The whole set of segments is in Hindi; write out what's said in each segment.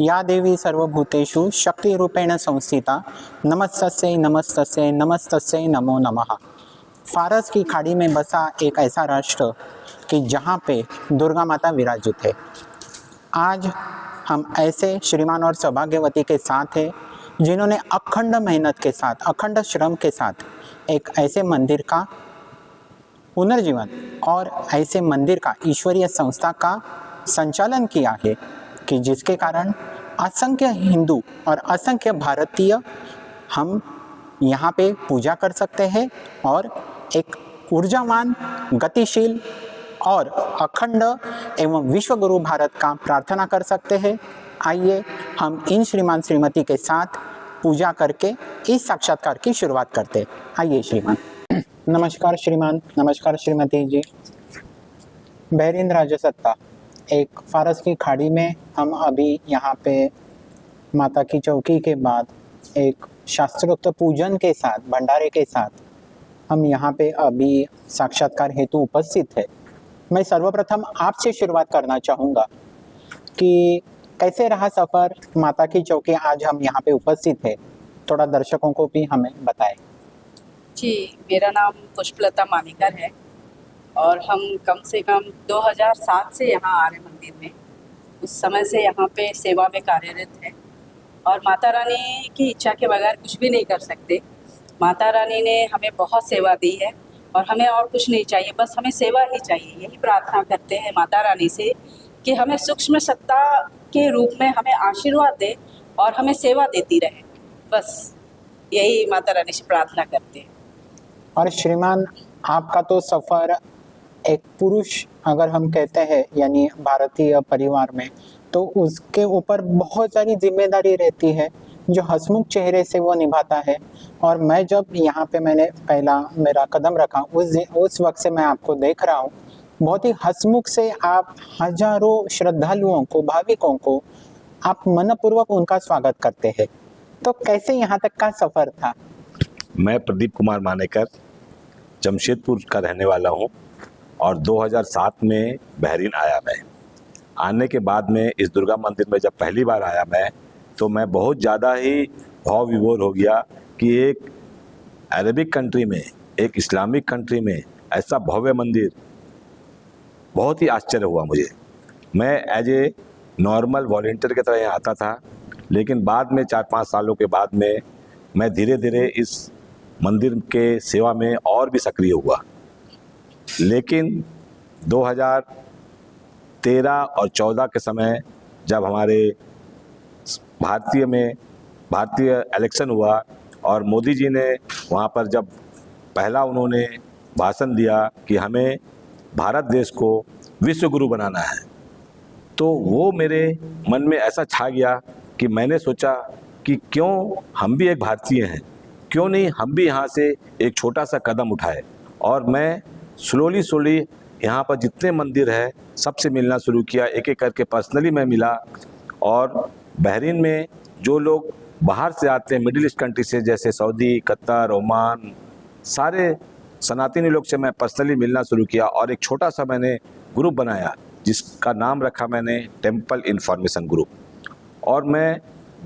या देवी सर्वभूतेषु शक्तिरूपेण संस्थिता नमस्तस्यै नमस्तस्यै नमस्तस्यै नमो नमः। फारस की खाड़ी में बसा एक ऐसा राष्ट्र कि जहाँ पे दुर्गा माता विराजित है। आज हम ऐसे श्रीमान और सौभाग्यवती के साथ हैं जिन्होंने अखंड मेहनत के साथ, अखंड श्रम के साथ एक ऐसे मंदिर का पुनर्जीवन और ऐसे मंदिर का ईश्वरीय संस्था का संचालन किया है कि जिसके कारण असंख्य हिंदू और असंख्य भारतीय हम यहाँ पे पूजा कर सकते हैं और एक ऊर्जावान, गतिशील और अखंड एवं विश्व गुरु भारत का प्रार्थना कर सकते हैं। आइए हम इन श्रीमान श्रीमती के साथ पूजा करके इस साक्षात्कार की शुरुआत करते हैं। आइए श्रीमान। नमस्कार श्रीमान, नमस्कार श्रीमती जी। बहरीन राजसत्ता एक फारस की खाड़ी में हम अभी यहाँ पे माता की चौकी के बाद एक शास्त्रोक्त पूजन के साथ, भंडारे के साथ हम यहाँ पे अभी साक्षात्कार हेतु उपस्थित है। मैं सर्वप्रथम आपसे शुरुआत करना चाहूँगा कि कैसे रहा सफ़र, माता की चौकी आज हम यहाँ पे उपस्थित है, थोड़ा दर्शकों को भी हमें बताएं। जी, मेरा नाम पुष्पलता मानेकर है और हम कम से कम 2007 से यहाँ आ रहे मंदिर में। उस समय से यहाँ पे सेवा में कार्यरत है और माता रानी की इच्छा के बगैर कुछ भी नहीं कर सकते। माता रानी ने हमें बहुत सेवा दी है और हमें और कुछ नहीं चाहिए, बस हमें सेवा ही चाहिए। यही प्रार्थना करते हैं माता रानी से कि हमें सूक्ष्म सत्ता के रूप में हमें आशीर्वाद दे और हमें सेवा देती रहे, बस यही माता रानी से प्रार्थना करते हैं। और श्रीमान, आपका तो सफ़र एक पुरुष अगर हम कहते हैं यानी भारतीय परिवार में, तो उसके ऊपर बहुत सारी जिम्मेदारी रहती है जो हंसमुख चेहरे से वो निभाता है। और मैं जब यहाँ पे मैंने पहला मेरा कदम रखा उस वक्त से मैं आपको देख रहा हूँ, बहुत ही हंसमुख से आप हजारों श्रद्धालुओं को, भाविकों को आप मनपूर्वक उनका स्वागत करते हैं। तो कैसे यहाँ तक का सफ़र था? मैं प्रदीप कुमार मानेकर जमशेदपुर का रहने वाला हूँ और 2007 में बहरीन आया। मैं आने के बाद में इस दुर्गा मंदिर में जब पहली बार आया तो मैं बहुत ज़्यादा ही भाव विभोर हो गया कि एक अरबिक कंट्री में, एक इस्लामिक कंट्री में ऐसा भव्य मंदिर, बहुत ही आश्चर्य हुआ मुझे। मैं एज ए नॉर्मल वॉलंटियर की तरह यहाँ आता था, लेकिन बाद में 4-5 सालों के बाद में मैं धीरे धीरे इस मंदिर के सेवा में और भी सक्रिय हुआ। लेकिन 2013 और 14 के समय जब हमारे भारतीय इलेक्शन हुआ और मोदी जी ने वहाँ पर जब पहला उन्होंने भाषण दिया कि हमें भारत देश को विश्व गुरु बनाना है, तो वो मेरे मन में ऐसा छा गया कि मैंने सोचा कि क्यों हम भी एक भारतीय हैं, क्यों नहीं हम भी यहाँ से एक छोटा सा कदम उठाए। और मैं स्लोली यहाँ पर जितने मंदिर है सबसे मिलना शुरू किया, एक एक करके पर्सनली मैं मिला। और बहरीन में जो लोग बाहर से आते हैं, मिडिल ईस्ट कंट्री से, जैसे सऊदी, कतर, ओमान, सारे सनातनी लोग से मैं पर्सनली मिलना शुरू किया और एक छोटा सा मैंने ग्रुप बनाया जिसका नाम रखा मैंने टेम्पल इन्फॉर्मेशन ग्रुप। और मैं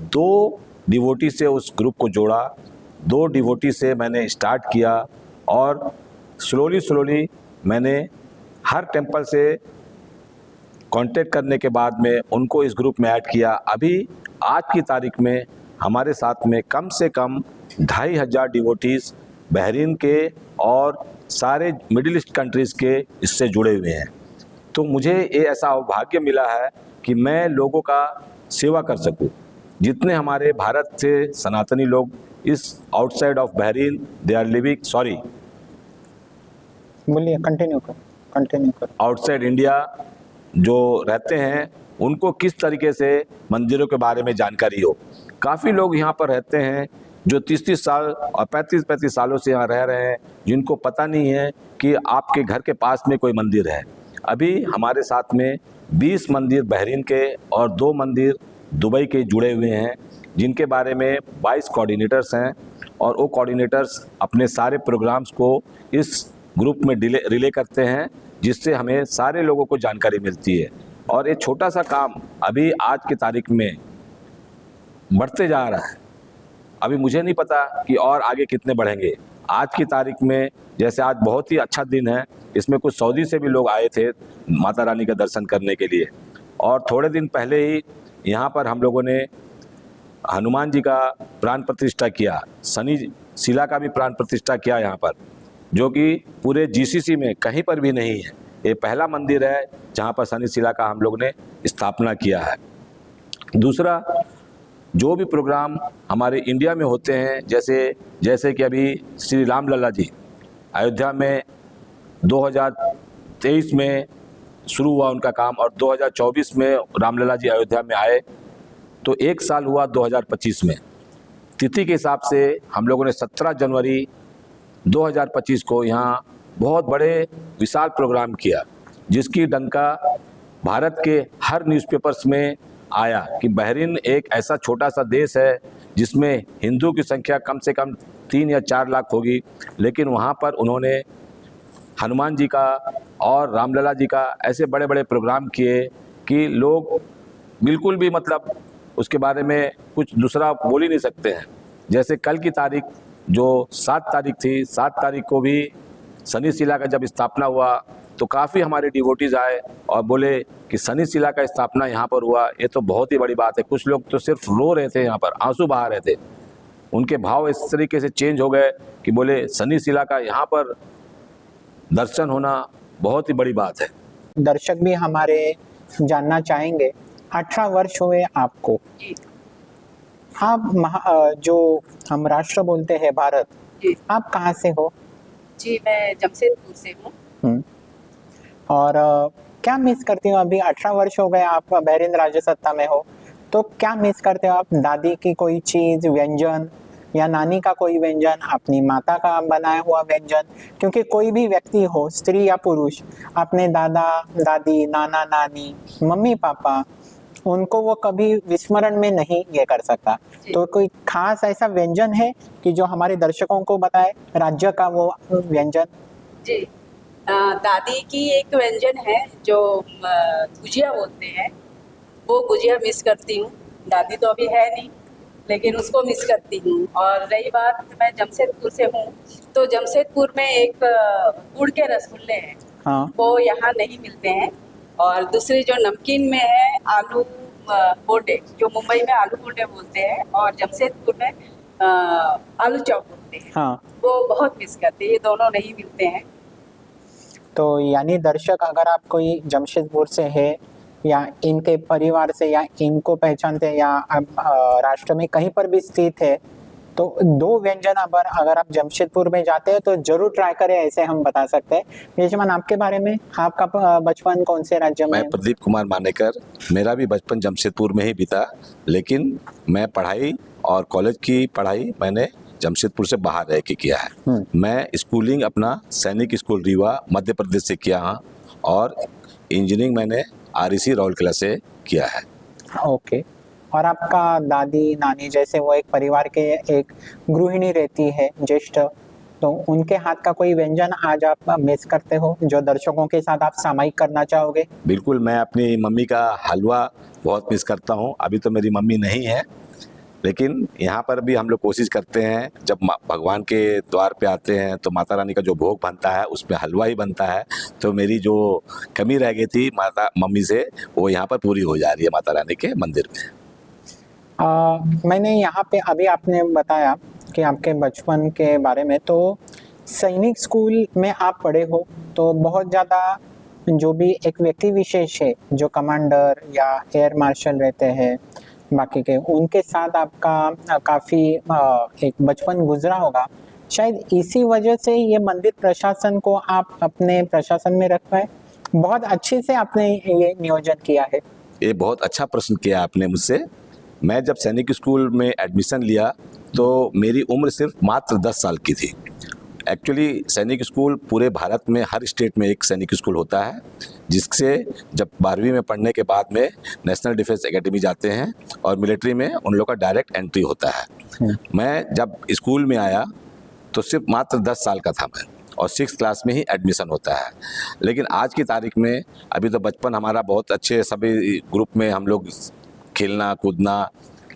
2 डिवोटी से उस ग्रुप को जोड़ा, 2 डिवोटी से मैंने स्टार्ट किया और स्लोली मैंने हर टेम्पल से कांटेक्ट करने के बाद में उनको इस ग्रुप में ऐड किया। अभी आज की तारीख में हमारे साथ में कम से कम 2500 डिवोटीज़ बहरीन के और सारे मिडिल ईस्ट कंट्रीज़ के इससे जुड़े हुए हैं। तो मुझे ये ऐसा भाग्य मिला है कि मैं लोगों का सेवा कर सकूं। जितने हमारे भारत से सनातनी लोग इस outside of Bahrain they are living, sorry बोलिए, कंटिन्यू कर। आउटसाइड इंडिया जो रहते हैं उनको किस तरीके से मंदिरों के बारे में जानकारी हो। काफ़ी लोग यहाँ पर रहते हैं जो 30-30 साल और 35-35 सालों से यहाँ रह रहे हैं, जिनको पता नहीं है कि आपके घर के पास में कोई मंदिर है। अभी हमारे साथ में 20 मंदिर बहरीन के और 2 मंदिर दुबई के जुड़े हुए हैं, जिनके बारे में 22 कोऑर्डिनेटर्स हैं और वो कोऑर्डिनेटर्स अपने सारे प्रोग्राम्स को इस ग्रुप में रिले करते हैं, जिससे हमें सारे लोगों को जानकारी मिलती है। और ये छोटा सा काम अभी आज की तारीख में बढ़ते जा रहा है। अभी मुझे नहीं पता कि और आगे कितने बढ़ेंगे। आज की तारीख में जैसे आज बहुत ही अच्छा दिन है, इसमें कुछ सऊदी से भी लोग आए थे माता रानी का दर्शन करने के लिए, और थोड़े दिन पहले ही यहाँ पर हम लोगों ने हनुमान जी का प्राण प्रतिष्ठा किया, शनि शिला का भी प्राण प्रतिष्ठा किया यहाँ पर, जो कि पूरे जीसीसी में कहीं पर भी नहीं है। ये पहला मंदिर है जहाँ पर शनि शिला का हम लोग ने स्थापना किया है। दूसरा, जो भी प्रोग्राम हमारे इंडिया में होते हैं, जैसे कि अभी श्री राम लला जी अयोध्या में 2023 में शुरू हुआ उनका काम, और 2024 में रामलला जी अयोध्या में आए, तो एक साल हुआ 2025 में। तिथि के हिसाब से हम लोगों ने 17 जनवरी 2025 को यहाँ बहुत बड़े विशाल प्रोग्राम किया, जिसकी डंका भारत के हर न्यूज़पेपर्स में आया कि बहरीन एक ऐसा छोटा सा देश है जिसमें हिंदू की संख्या कम से कम 3 या 4 लाख होगी, लेकिन वहाँ पर उन्होंने हनुमान जी का और रामलला जी का ऐसे बड़े बड़े प्रोग्राम किए कि लोग बिल्कुल भी मतलब उसके बारे में कुछ दूसरा बोल ही नहीं सकते हैं। जैसे कल की तारीख जो 7 तारीख थी, 7 तारीख को भी शनि शिला का जब स्थापना हुआ तो काफ़ी हमारे डिवोटीज आए और बोले कि शनि शिला का स्थापना यहाँ पर हुआ, ये तो बहुत ही बड़ी बात है। कुछ लोग तो सिर्फ रो रहे थे, यहाँ पर आंसू बहा रहे थे, उनके भाव इस तरीके से चेंज हो गए कि बोले शनि शिला का यहाँ पर दर्शन होना बहुत ही बड़ी बात है। दर्शक भी हमारे जानना चाहेंगे, 18 वर्ष हुए आपको, जी आप जो हम राष्ट्र बोलते हैं भारत, जी आप कहाँ से हो? जी, मैं जमशेदपुर से हूँ। और क्या मिस करती हो? अभी 18 वर्ष हो गए आप बहरीन राजसत्ता में हो, तो क्या मिस करते हो आप? दादी की कोई चीज, व्यंजन, या नानी का कोई व्यंजन, अपनी माता का बनाया हुआ व्यंजन? क्योंकि कोई भी व्यक्ति हो, स्त्री या पुरुष, अपने दादा दादी, नाना नानी, मम्मी पापा, उनको वो कभी विस्मरण में नहीं ये कर सकता। तो कोई खास ऐसा व्यंजन है कि जो हमारे दर्शकों को बताए, राज्य का वो व्यंजन? जी, दादी की एक व्यंजन है जो गुजिया बोलते हैं, वो गुजिया मिस करती हूँ। दादी तो अभी है नहीं, लेकिन उसको मिस करती हूँ। और रही बात, मैं जमशेदपुर से हूँ, तो जमशेदपुर में एक गुड़ के रसगुल्ले हैं, हाँ, वो यहाँ नहीं मिलते हैं। और दूसरी जो नमकीन में है, आलू बोंडे, जो मुंबई में आलू बोंडे बोलते हैं और जमशेदपुर में आलू चॉप बोलते हैं, हाँ। वो बहुत मिस करते हैं। ये दोनों नहीं मिलते हैं। तो यानी दर्शक, अगर आप कोई जमशेदपुर से है या इनके परिवार से या इनको पहचानते हैं या आप राष्ट्र में कहीं पर भी स्थित है, तो 2 व्यंजन अगर आप जमशेदपुर में जाते हैं तो जरूर ट्राई करें, ऐसे हम बता सकते हैं। यजमान, आपके बारे में, आपका बचपन कौन से राज्य में? मैं प्रदीप कुमार मानेकर, मेरा भी बचपन जमशेदपुर में ही बीता, लेकिन मैं पढ़ाई और कॉलेज की पढ़ाई मैंने जमशेदपुर से बाहर रह के किया है। मैं स्कूलिंग अपना सैनिक स्कूल रीवा मध्य प्रदेश से किया हूँ, और इंजीनियरिंग मैंने REC राउरकेला से किया है। ओके। और आपका दादी नानी, जैसे वो एक परिवार के एक गृहिणी रहती है, ज्येष्ठ, तो उनके हाथ का कोई व्यंजन आज आप मिस करते हो जो दर्शकों के साथ आप सामायिक करना चाहोगे? बिल्कुल, मैं अपनी मम्मी का हलवा बहुत मिस करता हूँ। अभी तो मेरी मम्मी नहीं है, लेकिन यहाँ पर भी हम लोग कोशिश करते हैं, जब भगवान के द्वार पे आते हैं तो माता रानी का जो भोग बनता है उसमें हलवा ही बनता है। तो मेरी जो कमी रह गई थी मम्मी से, वो यहाँ पर पूरी हो जा रही है माता रानी के मंदिर में। मैंने यहाँ पे, अभी आपने बताया कि आपके बचपन के बारे में, तो सैनिक स्कूल में आप पढ़े हो, तो बहुत ज़्यादा जो भी एक व्यक्ति विशेष है, जो कमांडर या एयर मार्शल रहते हैं बाकी के, उनके साथ आपका काफ़ी एक बचपन गुजरा होगा। शायद इसी वजह से ये मंदिर प्रशासन को आप अपने प्रशासन में रख पाए। बहुत अच्छे से आपने ये नियोजन किया है। ये बहुत अच्छा प्रश्न किया आपने मुझसे। मैं जब सैनिक स्कूल में एडमिशन लिया तो मेरी उम्र सिर्फ मात्र 10 साल की थी। एक्चुअली सैनिक स्कूल पूरे भारत में हर स्टेट में एक सैनिक स्कूल होता है, जिससे जब 12वीं में पढ़ने के बाद में नेशनल डिफेंस एकेडमी जाते हैं और मिलिट्री में उन लोग का डायरेक्ट एंट्री होता है। मैं जब स्कूल में आया तो सिर्फ मात्र 10 साल का था मैं, और 6th क्लास में ही एडमिशन होता है। लेकिन आज की तारीख में अभी तो बचपन हमारा बहुत अच्छे, सभी ग्रुप में हम लोग खेलना कूदना,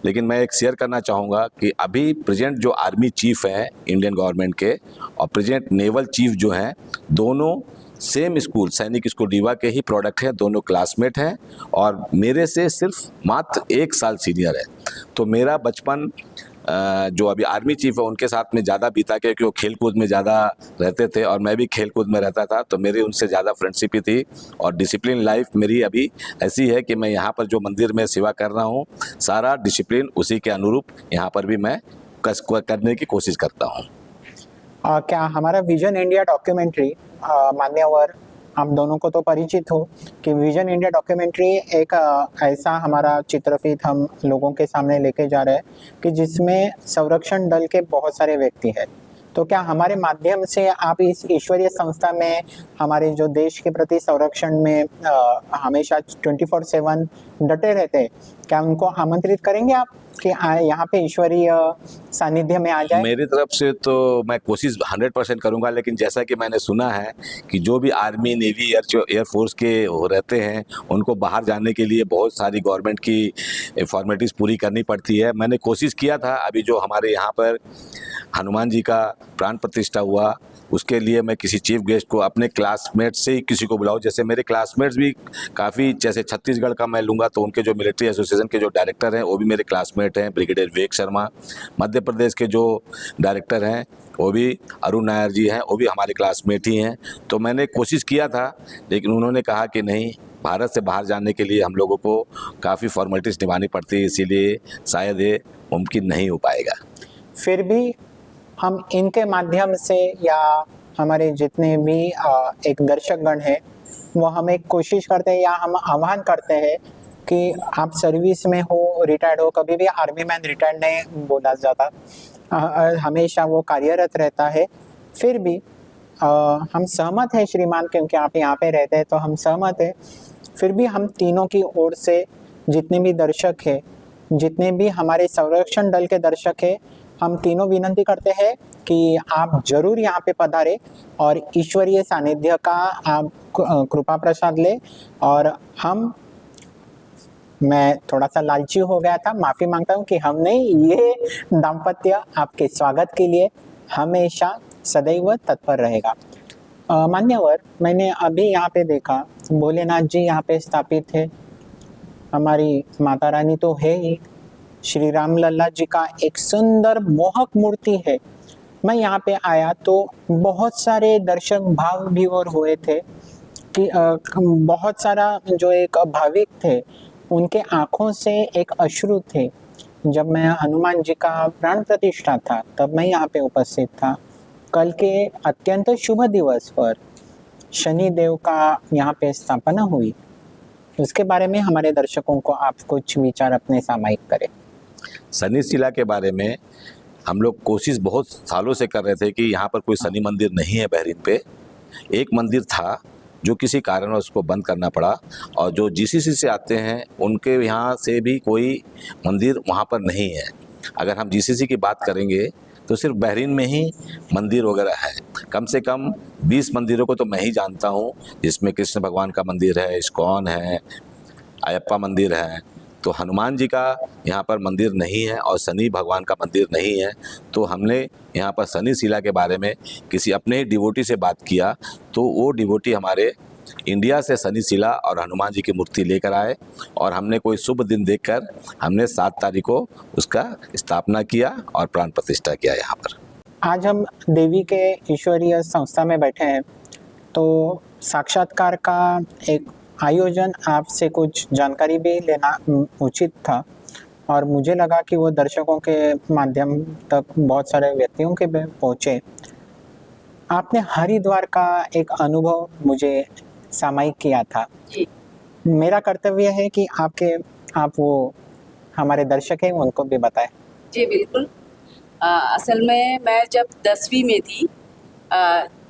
लेकिन मैं एक शेयर करना चाहूँगा कि अभी प्रेजेंट जो आर्मी चीफ हैं इंडियन गवर्नमेंट के और प्रेजेंट नेवल चीफ जो हैं, दोनों सेम स्कूल सैनिक स्कूल रीवा के ही प्रोडक्ट हैं, दोनों क्लासमेट हैं और मेरे से सिर्फ मात्र 1 साल सीनियर है। तो मेरा बचपन जो अभी आर्मी चीफ है उनके साथ में ज़्यादा बीता, क्योंकि वो खेल कूद में ज़्यादा रहते थे और मैं भी खेल कूद में रहता था, तो मेरी उनसे ज़्यादा फ्रेंडशिप ही थी। और डिसिप्लिन लाइफ मेरी अभी ऐसी है कि मैं यहाँ पर जो मंदिर में सेवा कर रहा हूँ, सारा डिसिप्लिन उसी के अनुरूप यहाँ पर भी मैं करने की कोशिश करता हूँ। क्या हमारा विजन इंडिया डॉक्यूमेंट्री, मान्यवर आप दोनों को तो परिचित हो कि विजन इंडिया डॉक्यूमेंट्री एक ऐसा हमारा चित्रफित हम लोगों के सामने लेके जा रहे हैं कि जिसमें संरक्षण दल के बहुत सारे व्यक्ति हैं। तो क्या हमारे माध्यम से आप इस ईश्वरीय संस्था में हमारे जो देश के प्रति संरक्षण में हमेशा 24/7 डटे रहते हैं, क्या उनको आमंत्रित करेंगे आप कि यहाँ पे ईश्वरीय सानिध्य में आ जाए? मेरी तरफ से तो मैं कोशिश 100% करूंगा, लेकिन जैसा कि मैंने सुना है कि जो भी आर्मी, नेवी, एयरफोर्स के रहते हैं उनको बाहर जाने के लिए बहुत सारी गवर्नमेंट की फॉर्मेलिटीज़ पूरी करनी पड़ती है। मैंने कोशिश किया था, अभी जो हमारे यहाँ पर हनुमान जी का प्राण प्रतिष्ठा हुआ उसके लिए मैं किसी चीफ गेस्ट को अपने क्लासमेट से ही किसी को बुलाऊं। जैसे मेरे क्लासमेट्स भी काफ़ी, जैसे छत्तीसगढ़ का मैं लूँगा तो उनके जो मिलिट्री एसोसिएशन के जो डायरेक्टर हैं वो भी मेरे क्लासमेट हैं, ब्रिगेडियर विवेक शर्मा। मध्य प्रदेश के जो डायरेक्टर हैं वो भी अरुण नायर जी हैं, वो भी हमारे क्लासमेट ही हैं। तो मैंने कोशिश किया था, लेकिन उन्होंने कहा कि नहीं, भारत से बाहर जाने के लिए हम लोगों को काफ़ी फॉर्मेलिटीज़ निभानी पड़ती है, इसीलिए शायद ये मुमकिन नहीं हो पाएगा। फिर भी हम इनके माध्यम से या हमारे जितने भी एक दर्शकगण हैं वो हम एक कोशिश करते हैं या हम आह्वान करते हैं कि आप सर्विस में हो, रिटायर्ड हो, कभी भी आर्मी मैन रिटायर्ड नहीं बोला जाता, हमेशा वो कार्यरत रहता है। फिर भी हम सहमत हैं श्रीमान, क्योंकि आप यहाँ पे रहते हैं तो हम सहमत हैं। फिर भी हम तीनों की ओर से जितने भी दर्शक हैं, जितने भी हमारे संरक्षण दल के दर्शक हैं, हम तीनों विनती करते हैं कि आप जरूर यहाँ पे पधारें और ईश्वरीय सानिध्य का आप कृपा प्रसाद ले। और मैं थोड़ा सा लालची हो गया था, माफ़ी मांगता हूँ कि हमने ये दाम्पत्य आपके स्वागत के लिए हमेशा सदैव तत्पर रहेगा। मान्यवर, मैंने अभी यहाँ पे देखा भोलेनाथ जी यहाँ पे स्थापित है, हमारी माता रानी तो है ही, श्री राम लल्ला जी का एक सुंदर मोहक मूर्ति है। मैं यहाँ पे आया तो बहुत सारे दर्शक भाव विभोर हुए थे कि बहुत सारा जो एक भाविक थे उनके आंखों से एक अश्रु थे। जब मैं हनुमान जी का प्राण प्रतिष्ठा था तब मैं यहाँ पे उपस्थित था। कल के अत्यंत शुभ दिवस पर शनि देव का यहाँ पे स्थापना हुई, उसके बारे में हमारे दर्शकों को आप कुछ विचार अपने सामायिक करें। शनि शिला के बारे में हम लोग कोशिश बहुत सालों से कर रहे थे कि यहाँ पर कोई शनि मंदिर नहीं है बहरीन पे। एक मंदिर था जो किसी कारणवश उसको बंद करना पड़ा, और जो जीसीसी से आते हैं उनके यहाँ से भी कोई मंदिर वहाँ पर नहीं है। अगर हम जीसीसी की बात करेंगे तो सिर्फ बहरीन में ही मंदिर वगैरह है। कम से कम 20 मंदिरों को तो मैं ही जानता हूँ, जिसमें कृष्ण भगवान का मंदिर है, इस्कॉन है, अयप्पा मंदिर है। तो हनुमान जी का यहाँ पर मंदिर नहीं है और शनि भगवान का मंदिर नहीं है। तो हमने यहाँ पर शनि शिला के बारे में किसी अपने डिवोटी से बात किया, तो वो डिवोटी हमारे इंडिया से शनि शिला और हनुमान जी की मूर्ति लेकर आए और हमने कोई शुभ दिन देखकर हमने 7 तारीख को उसका स्थापना किया और प्राण प्रतिष्ठा किया यहाँ पर। आज हम देवी के ईश्वरीय संस्था में बैठे हैं, तो साक्षात्कार का एक आयोजन आपसे कुछ जानकारी भी लेना उचित था, और मुझे लगा कि वो दर्शकों के माध्यम तक बहुत सारे व्यक्तियों के पहुँचे। आपने हरिद्वार का एक अनुभव मुझे सामायिक किया था। मेरा कर्तव्य है कि आप वो हमारे दर्शक हैं उनको भी बताएं। जी बिल्कुल। असल में मैं जब 10वीं में थी,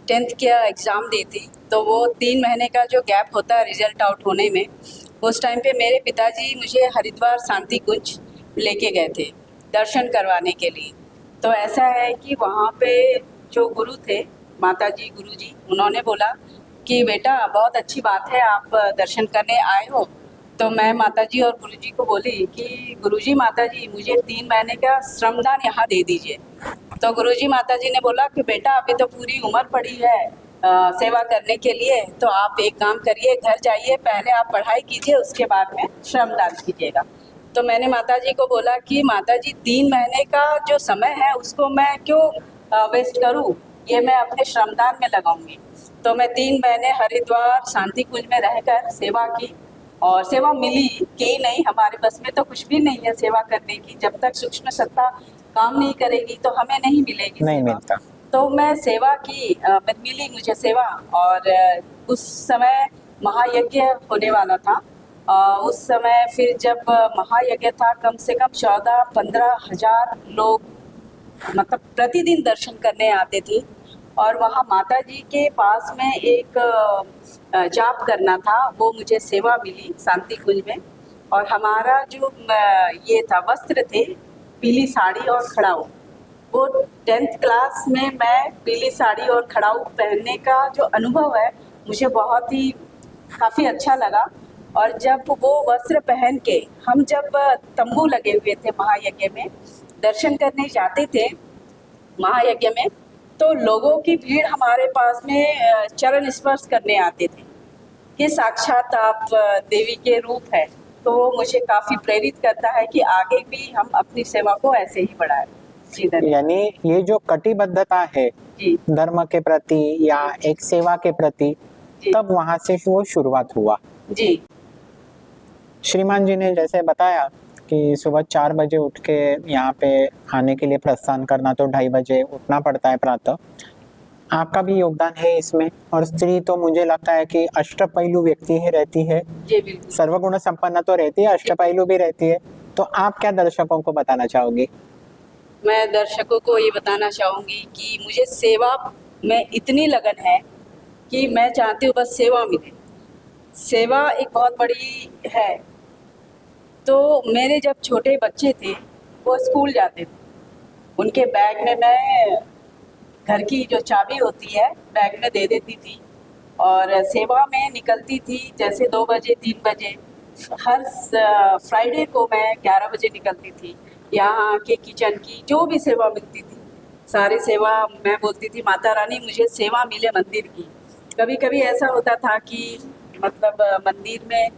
10th का एग्ज़ाम दी थी, तो वो 3 महीने का जो गैप होता है रिजल्ट आउट होने में, उस टाइम पे मेरे पिताजी मुझे हरिद्वार शांति कुंज लेके गए थे दर्शन करवाने के लिए। तो ऐसा है कि वहाँ पे जो गुरु थे, माता जी, गुरु जी, उन्होंने बोला कि बेटा बहुत अच्छी बात है, आप दर्शन करने आए हो, तो मैं माताजी और गुरुजी को बोली कि गुरुजी माताजी मुझे 3 महीने का श्रमदान यहाँ दे दीजिए। तो गुरुजी माताजी ने बोला कि बेटा अभी तो पूरी उम्र पड़ी है सेवा करने के लिए, तो आप एक काम करिए, घर जाइए, पहले आप पढ़ाई कीजिए, उसके बाद में श्रमदान कीजिएगा। तो मैंने माताजी को बोला कि माताजी 3 महीने का जो समय है उसको मैं क्यों वेस्ट करूं, ये मैं अपने श्रमदान में लगाऊंगी। तो मैं 3 महीने हरिद्वार शांति कुंज में रहकर सेवा की, और सेवा मिली कि नहीं, हमारे बस में तो कुछ भी नहीं है सेवा करने की। जब तक सूक्ष्म सत्ता काम नहीं करेगी तो हमें नहीं मिलेगी, नहीं सेवा। मिलता। तो मैं सेवा की, मिली मुझे सेवा। और उस समय महायज्ञ होने वाला था। उस समय फिर जब महायज्ञ था, कम से कम 14-15 हजार लोग मतलब प्रतिदिन दर्शन करने आते थे। और वहाँ माता जी के पास में एक जाप करना था, वो मुझे सेवा मिली शांति कुंज में। और हमारा जो ये था वस्त्र थे, पीली साड़ी और खड़ाऊ। वो 10th क्लास में मैं पीली साड़ी और खड़ाऊ पहनने का जो अनुभव है मुझे बहुत ही काफ़ी अच्छा लगा। और जब वो वस्त्र पहन के हम जब तंबू लगे हुए थे महायज्ञ में दर्शन करने जाते थे महायज्ञ में, तो लोगों की भीड़ हमारे पास में चरण स्पर्श करने आते थे कि साक्षात आप देवी के रूप है। तो वो मुझे काफ़ी प्रेरित करता है कि आगे भी हम अपनी सेवा को ऐसे ही बढ़ाएं। जी धन्यवाद। यानी ये जो कटिबद्धता है जी धर्म के प्रति या एक सेवा के प्रति, जी। तब वहां से वो शुरुआत हुआ। जी श्रीमान जी ने जैसे बताया कि सुबह 4 बजे उठ के यहाँ पे आने के लिए प्रस्थान करना, तो 2:30 बजे उठना पड़ता है प्रातः। आपका भी योगदान है इसमें। और स्त्री तो मुझे लगता है कि अष्टपैलु व्यक्ति ही रहती है, जी बिल्कुल। सर्वगुण संपन्न तो रहती है, अष्टपैलु भी रहती है। तो आप क्या दर्शकों को बताना चाहोगी? मैं दर्शकों को ये बताना चाहूँगी कि मुझे सेवा में इतनी लगन है कि मैं चाहती हूँ बस सेवा मिले। सेवा एक बहुत बड़ी है। तो मेरे जब छोटे बच्चे थे वो स्कूल जाते थे, उनके बैग में मैं घर की जो चाबी होती है बैग में दे देती थी और सेवा में निकलती थी। जैसे 2 बजे 3 बजे हर फ्राइडे को मैं 11 बजे निकलती थी। यहाँ के किचन की जो भी सेवा मिलती थी सारी सेवा मैं बोलती थी माता रानी मुझे सेवा मिले मंदिर की। कभी कभी ऐसा होता था कि मतलब मंदिर में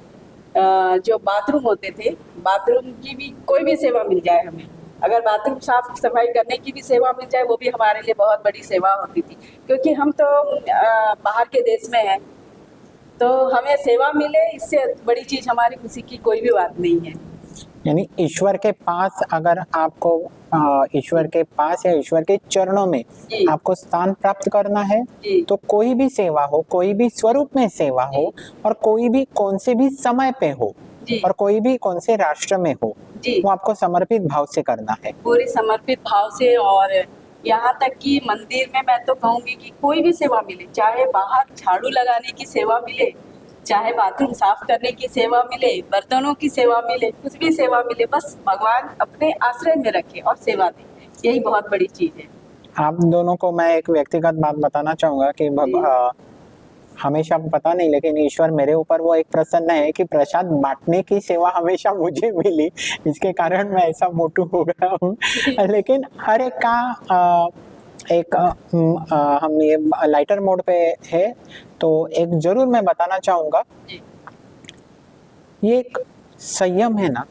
जो बाथरूम होते थे, बाथरूम की भी कोई भी सेवा मिल जाए हमें, अगर बाथरूम साफ सफाई करने की भी सेवा मिल जाए वो भी हमारे लिए बहुत बड़ी सेवा होती थी। क्योंकि हम तो बाहर के देश में हैं, तो हमें सेवा मिले इससे बड़ी चीज़ हमारी खुशी की कोई भी बात नहीं है। यानी ईश्वर के पास अगर आपको ईश्वर के पास या ईश्वर के चरणों में जी। आपको स्थान प्राप्त करना है, जी। तो कोई भी सेवा हो, कोई भी स्वरूप में सेवा हो, और कोई भी कौन से भी समय पे हो, जी। और कोई भी कौन से राष्ट्र में हो, जी। वो आपको समर्पित भाव से करना है। पूरी समर्पित भाव से। और यहाँ तक कि मंदिर में मैं तो कहूँगी कि कोई भी सेवा मिले, चाहे बाहर झाड़ू लगाने की सेवा मिले, चाहे बाथरूम साफ करने की सेवा मिले, बर्तनों की सेवा मिले, कुछ भी सेवा मिले, बस भगवान अपने आश्रय में रखे और सेवा दे, यही बहुत बड़ी चीज़ है। आप दोनों को मैं एक व्यक्तिगत बात बताना चाहूंगा कि हमेशा पता नहीं, लेकिन ईश्वर मेरे ऊपर वो एक प्रसन्न है कि प्रसाद बांटने की सेवा हमेशा मुझे मिली, इसके कारण मैं ऐसा मोटू हो गया हूँ। लेकिन हर एक का हम ये लाइटर मोड पे है, तो एक जरूर मैं बताना चाहूंगा, ये एक संयम है ना,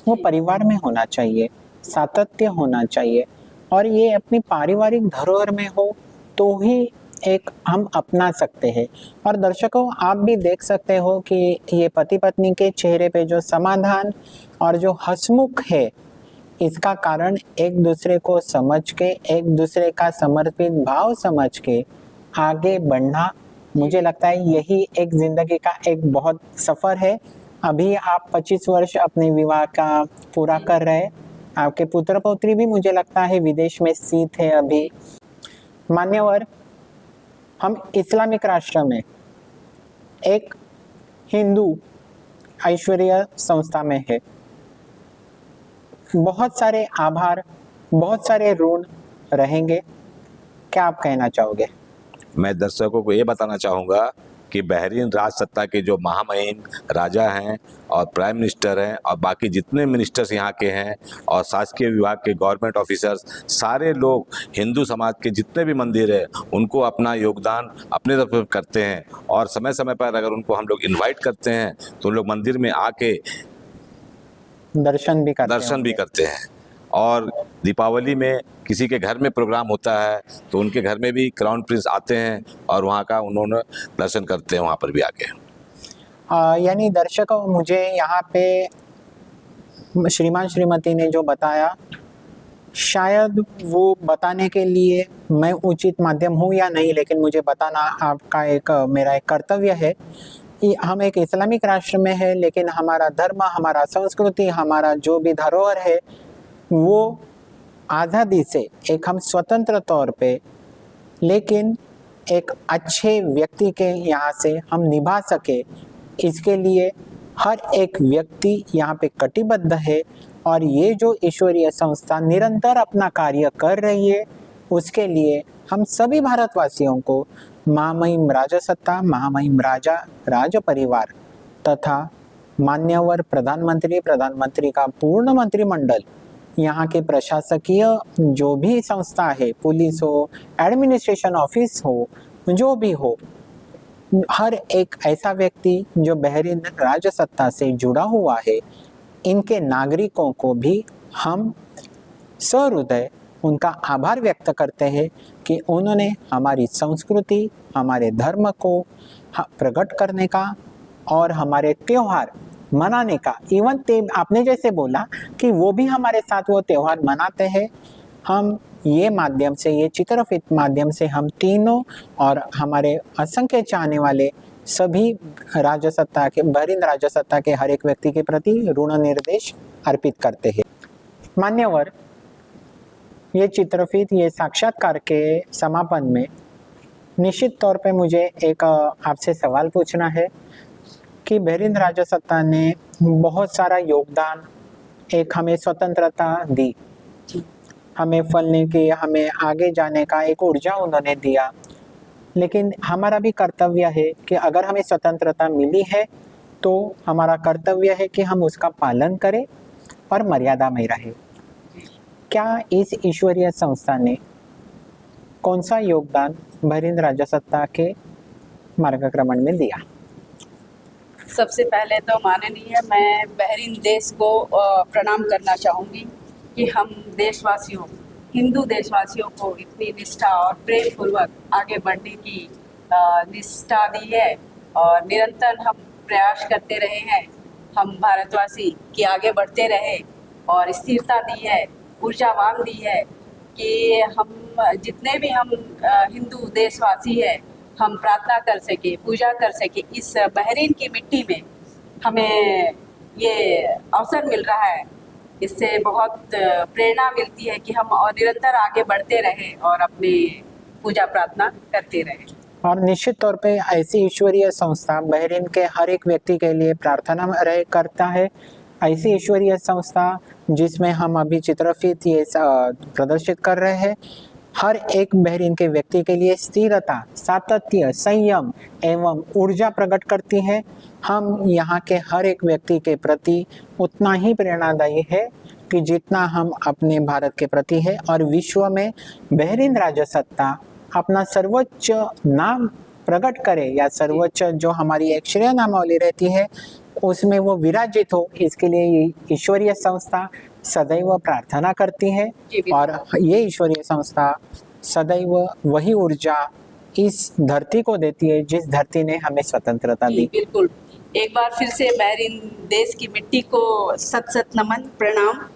वो परिवार में होना चाहिए, सातत्य होना चाहिए, और ये अपनी पारिवारिक धरोहर में हो तो ही एक हम अपना सकते हैं। और दर्शकों आप भी देख सकते हो कि ये पति पत्नी के चेहरे पे जो समाधान और जो हंसमुख है, इसका कारण एक दूसरे को समझ के, एक दूसरे का समर्पित भाव समझ के आगे बढ़ना, मुझे लगता है यही एक जिंदगी का एक बहुत सफर है। अभी आप 25 वर्ष अपने विवाह का पूरा कर रहे हैं, आपके पुत्र पौत्री भी मुझे लगता है विदेश में स्थित है अभी। मान्यवर, हम इस्लामिक राष्ट्र में एक हिंदू ऐश्वर्य संस्था में है। बहुत सारे आभार, बहुत सारे ऋण रहेंगे, क्या आप कहना चाहोगे? मैं दर्शकों को ये बताना चाहूँगा कि बहरीन राज सत्ता के जो महामहिम राजा हैं और प्राइम मिनिस्टर हैं और बाकी जितने मिनिस्टर्स यहाँ के हैं और शासकीय विभाग के गवर्नमेंट ऑफिसर्स, सारे लोग हिंदू समाज के जितने भी मंदिर है उनको अपना योगदान अपने तरफ से करते हैं। और समय समय पर अगर उनको हम लोग इनवाइट करते हैं तो उन लोग मंदिर में आके दर्शन भी करते हैं। और दीपावली में किसी के घर में प्रोग्राम होता है तो उनके घर में भी क्राउन प्रिंस आते हैं और वहाँ का उन्होंने दर्शन करते हैं वहाँ पर भी आके। यानी दर्शकों, मुझे यहाँ पे श्रीमान श्रीमती ने जो बताया, शायद वो बताने के लिए मैं उचित माध्यम हूँ या नहीं, लेकिन मुझे बताना आपका मेरा एक कर्तव्य है कि हम एक इस्लामिक राष्ट्र में है, लेकिन हमारा धर्म, हमारा संस्कृति, हमारा जो भी धरोहर है वो आज़ादी से एक हम स्वतंत्र तौर पे, लेकिन एक अच्छे व्यक्ति के यहाँ से हम निभा सके, इसके लिए हर एक व्यक्ति यहाँ पे कटिबद्ध है। और ये जो ईश्वरीय संस्था निरंतर अपना कार्य कर रही है, उसके लिए हम सभी भारतवासियों को महामहिम राजसत्ता, महामहिम राज परिवार तथा मान्यवर प्रधानमंत्री का पूर्ण मंत्रिमंडल, यहाँ के प्रशासकीय जो भी संस्था है, पुलिस हो, एडमिनिस्ट्रेशन ऑफिस हो, जो भी हो, हर एक ऐसा व्यक्ति जो बहरीन राजसत्ता से जुड़ा हुआ है, इनके नागरिकों को भी हम सहृदय उनका आभार व्यक्त करते हैं कि उन्होंने हमारी संस्कृति, हमारे धर्म को प्रकट करने का और हमारे त्योहार मनाने का, इवन आपने जैसे बोला कि वो भी हमारे साथ वो त्योहार मनाते हैं। हम ये माध्यम से, ये चित्रफित माध्यम से हम तीनों और हमारे असंख्य चाहने वाले सभी राजसत्ता के, बहरीन राजसत्ता के हर एक व्यक्ति के प्रति ऋण निर्देश अर्पित करते हैं। मान्यवर, ये चित्रफित, ये साक्षात्कार के समापन में निश्चित तौर पे मुझे एक आपसे सवाल पूछना है कि बहरीन राजसत्ता ने बहुत सारा योगदान, एक हमें स्वतंत्रता दी, हमें फलने की, हमें आगे जाने का एक ऊर्जा उन्होंने दिया, लेकिन हमारा भी कर्तव्य है कि अगर हमें स्वतंत्रता मिली है तो हमारा कर्तव्य है कि हम उसका पालन करें और मर्यादा में रहें। क्या इस ईश्वरीय संस्था ने कौन सा योगदान बहरीन राजसत्ता के मार्गक्रमण में दिया? सबसे पहले तो माननीय, मैं बहरीन देश को प्रणाम करना चाहूँगी कि हम देशवासियों, हिंदू देशवासियों को इतनी निष्ठा और प्रेम पूर्वक आगे बढ़ने की निष्ठा दी है और निरंतर हम प्रयास करते रहे हैं, हम भारतवासी कि आगे बढ़ते रहे और स्थिरता दी है, ऊर्जावान दी है कि हम जितने भी हम हिंदू देशवासी हैं, हम प्रार्थना कर सके, पूजा कर सके। इस बहरीन की मिट्टी में हमें ये अवसर मिल रहा है, इससे बहुत प्रेरणा मिलती है कि हम और निरंतर आगे बढ़ते रहें और अपनी पूजा प्रार्थना करते रहें। और निश्चित तौर पे ऐसी ईश्वरीय संस्था बहरीन के हर एक व्यक्ति के लिए प्रार्थना करता है। ऐसी ईश्वरीय संस्था जिसमें हम अभी चित्रफित ये प्रदर्शित कर रहे हैं, हर एक बहरीन के व्यक्ति के लिए स्थिरता, सातत्य, संयम एवं ऊर्जा प्रकट करती है। हम यहाँ के हर एक व्यक्ति के प्रति उतना ही प्रेरणादायी है कि जितना हम अपने भारत के प्रति है। और विश्व में बहरीन राजसत्ता अपना सर्वोच्च नाम प्रकट करे या सर्वोच्च जो हमारी एक श्रेय नामावली रहती है उसमें वो विराजित हो, इसके लिए ये ईश्वरीय संस्था सदैव प्रार्थना करती है। और ये ईश्वरीय संस्था सदैव वही ऊर्जा इस धरती को देती है जिस धरती ने हमें स्वतंत्रता दी। बिल्कुल, एक बार फिर से बहरीन देश की मिट्टी को सत सत नमन, प्रणाम।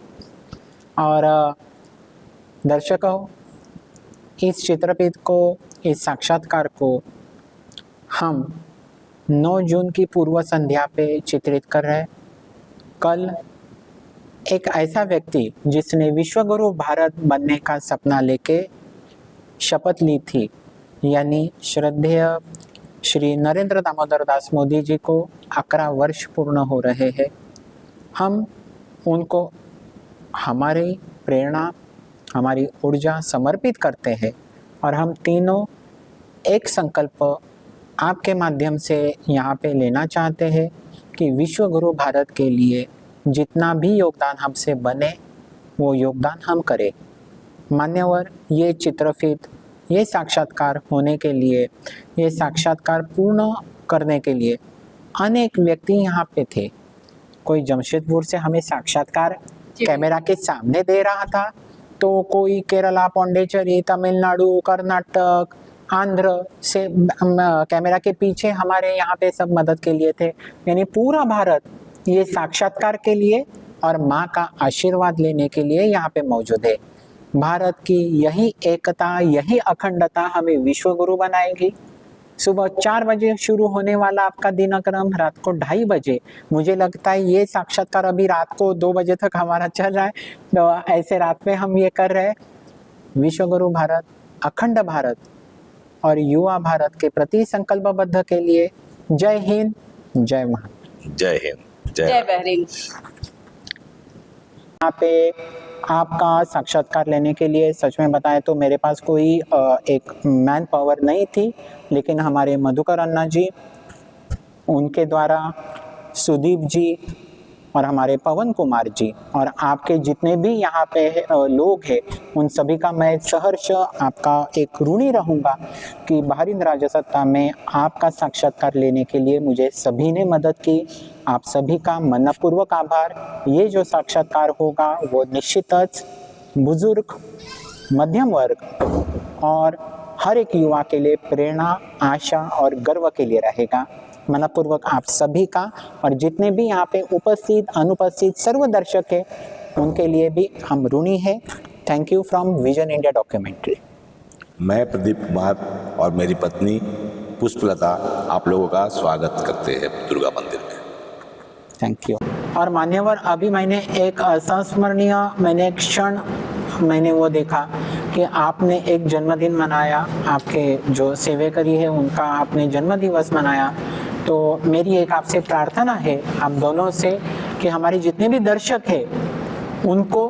और दर्शकों, इस चित्रपट को, इस साक्षात्कार को हम 9 जून की पूर्व संध्या पे चित्रित कर रहे हैं। कल एक ऐसा व्यक्ति जिसने विश्वगुरु भारत बनने का सपना लेके शपथ ली थी, यानी श्रद्धेय श्री नरेंद्र दामोदर दास मोदी जी को 11 वर्ष पूर्ण हो रहे हैं। हम उनको हमारी प्रेरणा, हमारी ऊर्जा समर्पित करते हैं और हम तीनों एक संकल्प आपके माध्यम से यहाँ पे लेना चाहते हैं कि विश्व गुरु भारत के लिए जितना भी योगदान हमसे बने वो योगदान हम करें। मान्यवर, ये चित्रफित, ये साक्षात्कार होने के लिए, ये साक्षात्कार पूर्ण करने के लिए अनेक व्यक्ति यहाँ पे थे। कोई जमशेदपुर से हमें साक्षात्कार कैमरा के सामने दे रहा था, तो कोई केरला, पौंडीचेरी, तमिलनाडु, कर्नाटक, आंध्र से कैमरा के पीछे हमारे यहाँ पे सब मदद के लिए थे। यानी पूरा भारत ये साक्षात्कार के लिए और माँ का आशीर्वाद लेने के लिए यहाँ पे मौजूद है। भारत की यही एकता, यही अखंडता हमें विश्व गुरु बनाएगी। सुबह 4 बजे शुरू होने वाला आपका दिनक्रम रात को 2:30 बजे, मुझे लगता है ये साक्षात्कार अभी रात को 2 बजे तक हमारा चल रहा है। तो ऐसे रात में हम ये कर रहे हैं। विश्व गुरु भारत, अखंड भारत और युवा भारत के प्रति संकल्पबद्ध के लिए जय हिंद, जय महान। जय हिंद, जय बहरीन। यहाँ पे आपका साक्षात्कार लेने के लिए सच में बताएं तो मेरे पास कोई एक मैन पावर नहीं थी, लेकिन हमारे मधुकर अन्ना जी, उनके द्वारा सुदीप जी और हमारे पवन कुमार जी और आपके जितने भी यहाँ पे लोग हैं, उन सभी का मैं सहर्ष आपका एक ऋणी रहूँगा कि बहरीन राजसत्ता में आपका साक्षात्कार लेने के लिए मुझे सभी ने मदद की। आप सभी का मनपूर्वक आभार। ये जो साक्षात्कार होगा वो निश्चितच बुजुर्ग, मध्यम वर्ग और हर एक युवा के लिए प्रेरणा, आशा और गर्व के लिए रहेगा। मनपूर्वक आप सभी का और जितने भी यहाँ पे उपस्थित, अनुपस्थित सर्व दर्शक है, उनके लिए भी हम ऋणी हैं। Thank you from vision India documentary. मैं प्रदीप कुमार और मेरी पत्नी पुष्पलता आप लोगों का स्वागत करते हैं दुर्गा मंदिर में। Thank you. और मान्यवर, अभी मैंने एक संस्मरणीय एक क्षण मैंने वो देखा कि आपने एक जन्मदिन मनाया, आपके जो सेवेकरी है उनका आपने जन्मदिवस मनाया। तो मेरी एक आपसे प्रार्थना है आप दोनों से कि हमारे जितने भी दर्शक हैं उनको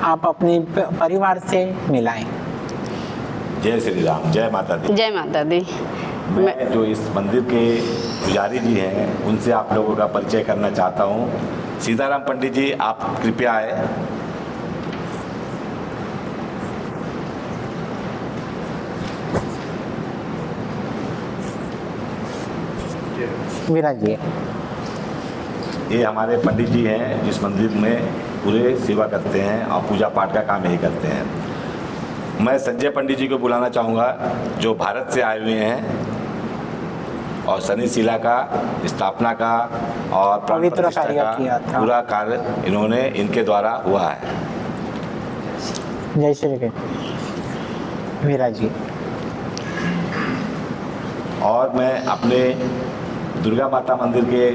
आप अपने परिवार से मिलाएं। जय श्री राम, जय माता दी। जय माता दी। मैं जो इस मंदिर के पुजारी जी हैं उनसे आप लोगों का परिचय करना चाहता हूँ। सीताराम पंडित जी, आप कृपया आए। विराजिए। ये हमारे पंडित जी हैं जिस मंदिर में पूरे सेवा करते हैं और पूजा पाठ का काम यही करते हैं। मैं संजय पंडित जी को बुलाना चाहूँगा जो भारत से आए हुए हैं और शनि शिला का स्थापना का और प्राण पवित्र प्रतिष्ठा कार्य किया का था। पूरा कार्य इन्होंने इनके द्वारा हुआ है। जय श्री कृष्ण। विराजिए। और मैं अपने दुर्गा माता मंदिर के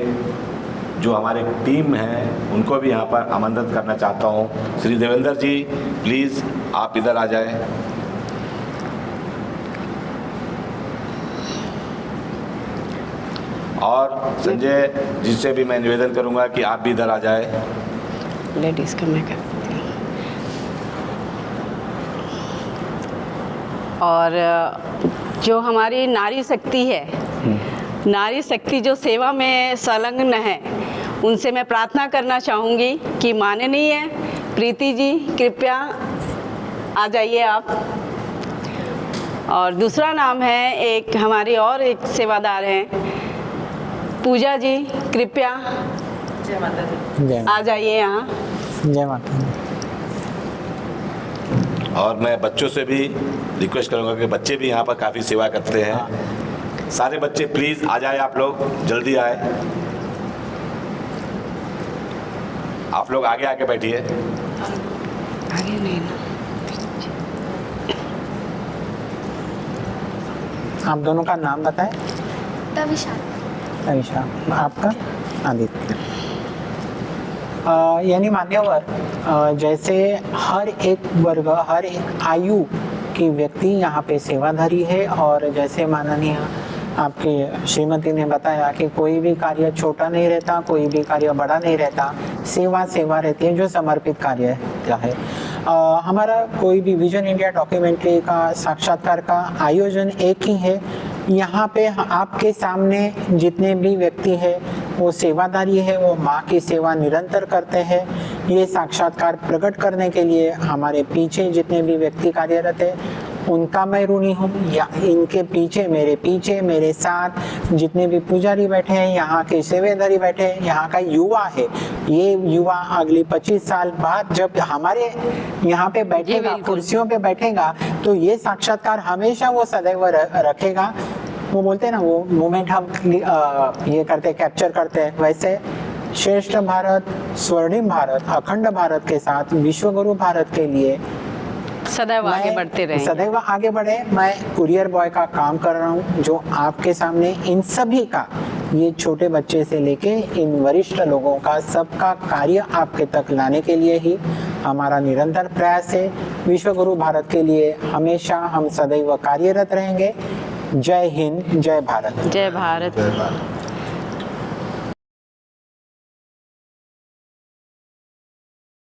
जो हमारे टीम हैं उनको भी यहाँ पर आमंत्रित करना चाहता हूँ। श्री देवेंद्र जी, प्लीज़ आप इधर आ जाएं। और संजय जी से भी मैं निवेदन करूँगा कि आप भी इधर आ जाए। लेडीज़ का मैं करती हूँ। और जो हमारी नारी शक्ति है, नारी शक्ति जो सेवा में संलग्न है, उनसे मैं प्रार्थना करना चाहूँगी कि माननीय प्रीति जी कृपया आ जाइए आप। और दूसरा नाम है एक हमारी और एक सेवादार हैं पूजा जी, कृपया जय माता दी। आ जाइए यहाँ। जय माता दी। और मैं बच्चों से भी रिक्वेस्ट करूँगा कि बच्चे भी यहाँ पर काफ़ी सेवा करते हैं। सारे बच्चे प्लीज़ आ जाए, आप लोग जल्दी आए। आप लोग आगे आके बैठिए। आगे नहीं ना। आप दोनों का नाम बताएं। तविशा। तविशा। आपका? आदित्य। यानी मान्यवर, जैसे हर एक वर्ग, हर एक आयु की व्यक्ति यहाँ पे सेवाधारी है और जैसे माननीय आपके श्रीमती ने बताया कि कोई भी कार्य छोटा नहीं रहता, कोई भी कार्य बड़ा नहीं रहता, सेवा सेवा रहती है जो समर्पित कार्य है। हमारा कोई भी विजन इंडिया डॉक्यूमेंट्री का साक्षात्कार का आयोजन एक ही है यहाँ पे आपके सामने जितने भी व्यक्ति है वो सेवादारी है, वो माँ की सेवा निरंतर करते हैं। ये साक्षात्कार प्रकट करने के लिए हमारे पीछे जितने भी व्यक्ति कार्यरत है उनका मैं ऋणी हूँ। या इनके पीछे मेरे साथ जितने भी पुजारी बैठे हैं, यहाँ के सेवेदारी बैठे हैं, यहाँ का युवा है, ये युवा अगली 25 साल बाद जब हमारे यहाँ पे बैठेगा, कुर्सियों पे बैठेगा, तो ये साक्षात्कार हमेशा वो सदैव रखेगा। वो बोलते हैं ना, वो मोमेंट हम ये करते, कैप्चर करते हैं। वैसे श्रेष्ठ भारत, स्वर्णिम भारत, अखंड भारत के साथ विश्वगुरु भारत के लिए सदैव आगे बढ़ते रहे, सदैव आगे बढ़े। मैं कुरियर बॉय का काम कर रहा हूँ, जो आपके सामने इन सभी का, ये छोटे बच्चे से लेके इन वरिष्ठ लोगों का सबका कार्य आपके तक लाने के लिए ही हमारा निरंतर प्रयास है। विश्वगुरु भारत के लिए हमेशा हम सदैव कार्यरत रहेंगे। जय हिंद, जय भारत। जय भारत।